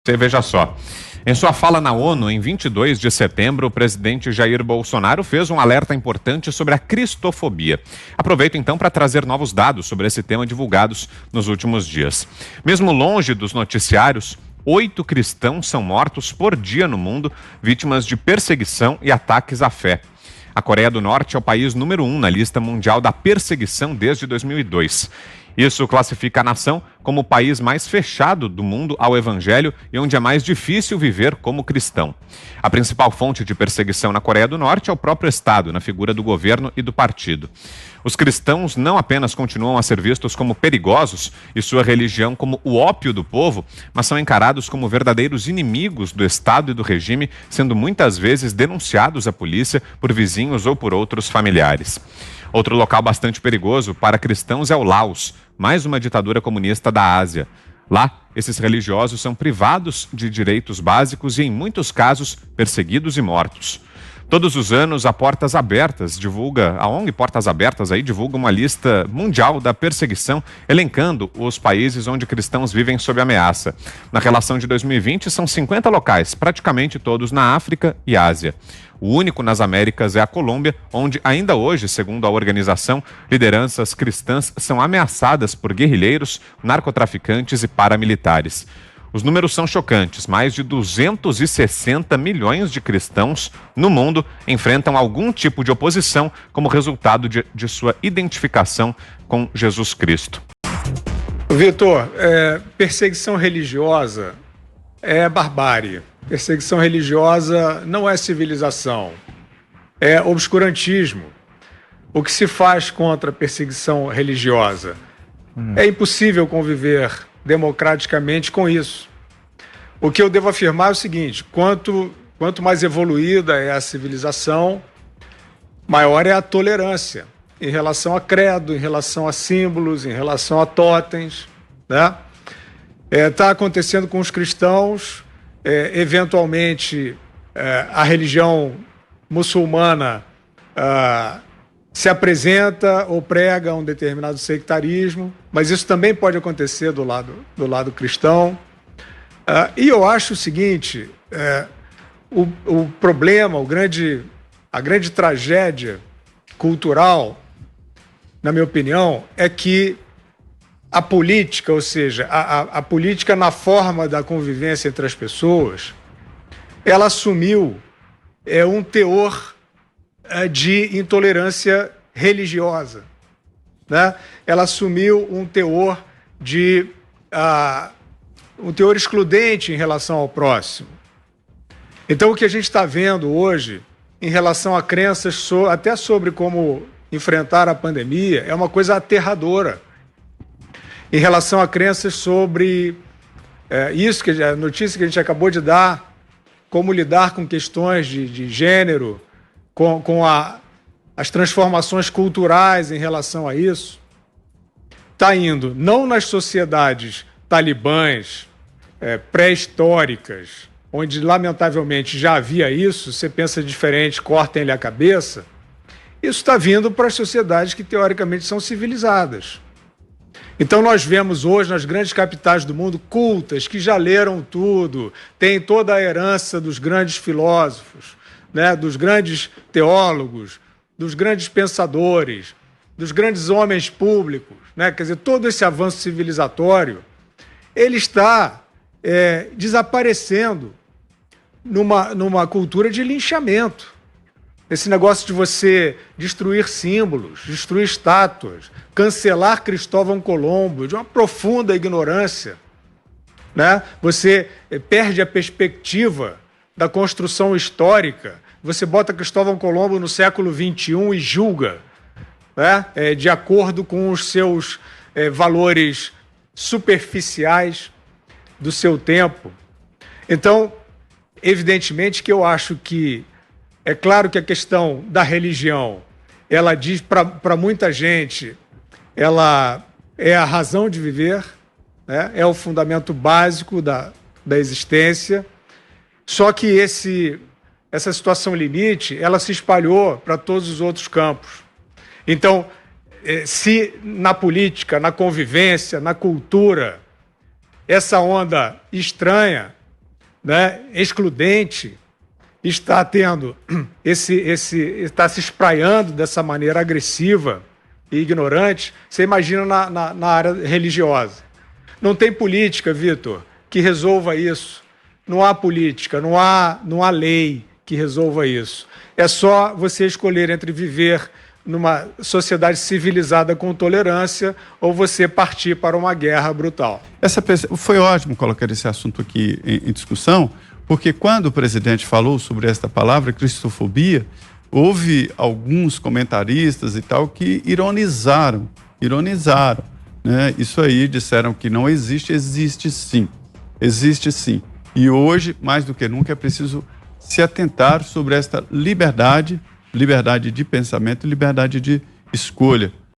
Você veja só. Em sua fala na ONU, em 22 de setembro, o presidente Jair Bolsonaro fez um alerta importante sobre a cristofobia. Aproveito então para trazer novos dados sobre esse tema divulgados nos últimos dias. Mesmo longe dos noticiários, 8 cristãos são mortos por dia no mundo, vítimas de perseguição e ataques à fé. A Coreia do Norte é o país número 1 na lista mundial da perseguição desde 2002. Isso classifica a nação como o país mais fechado do mundo ao evangelho e onde é mais difícil viver como cristão. A principal fonte de perseguição na Coreia do Norte é o próprio Estado, na figura do governo e do partido. Os cristãos não apenas continuam a ser vistos como perigosos e sua religião como o ópio do povo, mas são encarados como verdadeiros inimigos do Estado e do regime, sendo muitas vezes denunciados à polícia por vizinhos ou por outros familiares. Outro local bastante perigoso para cristãos é o Laos, mais uma ditadura comunista da Ásia. Lá, esses religiosos são privados de direitos básicos e, em muitos casos, perseguidos e mortos. Todos os anos, a ONG Portas Abertas divulga uma lista mundial da perseguição, elencando os países onde cristãos vivem sob ameaça. Na relação de 2020, são 50 locais, praticamente todos na África e Ásia. O único nas Américas é a Colômbia, onde ainda hoje, segundo a organização, lideranças cristãs são ameaçadas por guerrilheiros, narcotraficantes e paramilitares. Os números são chocantes. Mais de 260 milhões de cristãos no mundo enfrentam algum tipo de oposição como resultado de sua identificação com Jesus Cristo. Vitor, perseguição religiosa é barbárie. Perseguição religiosa não é civilização, é obscurantismo. O que se faz contra a perseguição religiosa? É impossível conviver democraticamente com isso. O que eu devo afirmar é o seguinte: quanto mais evoluída é a civilização, maior é a tolerância em relação a credo, em relação a símbolos, em relação a totens, né? Está acontecendo com os cristãos. Eventualmente, a religião muçulmana se apresenta ou prega um determinado sectarismo, mas isso também pode acontecer do lado cristão. E eu acho o seguinte: o problema, a grande tragédia cultural, na minha opinião, é que a política, ou seja, a política na forma da convivência entre as pessoas, ela assumiu um teor de intolerância religiosa, né? Ela assumiu um teor excludente em relação ao próximo. Então, o que a gente está vendo hoje em relação a crenças até sobre como enfrentar a pandemia é uma coisa aterradora. Em relação a crenças sobre isso, a notícia que a gente acabou de dar, como lidar com questões de gênero, com as transformações culturais em relação a isso, está indo não nas sociedades talibãs, pré-históricas, onde lamentavelmente já havia isso, você pensa diferente, cortem-lhe a cabeça. Isso está vindo para as sociedades que teoricamente são civilizadas. Então nós vemos hoje nas grandes capitais do mundo cultas que já leram tudo, têm toda a herança dos grandes filósofos, né, dos grandes teólogos, dos grandes pensadores, dos grandes homens públicos, né? Quer dizer, todo esse avanço civilizatório, ele está desaparecendo numa cultura de linchamento. Esse negócio de você destruir símbolos, destruir estátuas, cancelar Cristóvão Colombo, de uma profunda ignorância, né? Você perde a perspectiva da construção histórica. Você bota Cristóvão Colombo no século XXI e julga, né? De acordo com os seus valores superficiais do seu tempo. Então, evidentemente que eu acho que é claro que a questão da religião, ela diz para muita gente, ela é a razão de viver, né? É o fundamento básico da existência. Só que essa situação limite, ela se espalhou para todos os outros campos. Então, se na política, na convivência, na cultura, essa onda estranha, né, excludente, está tendo está se espraiando dessa maneira agressiva e ignorante, você imagina na área religiosa. Não tem política, Vitor, que resolva isso. Não há política, não há lei que resolva isso. É só você escolher entre viver numa sociedade civilizada com tolerância ou você partir para uma guerra brutal. Foi ótimo colocar esse assunto aqui em discussão, porque quando o presidente falou sobre esta palavra, cristofobia, houve alguns comentaristas e tal que ironizaram, né? Isso aí, disseram que não existe sim. E hoje, mais do que nunca, é preciso se atentar sobre esta liberdade de pensamento e liberdade de escolha.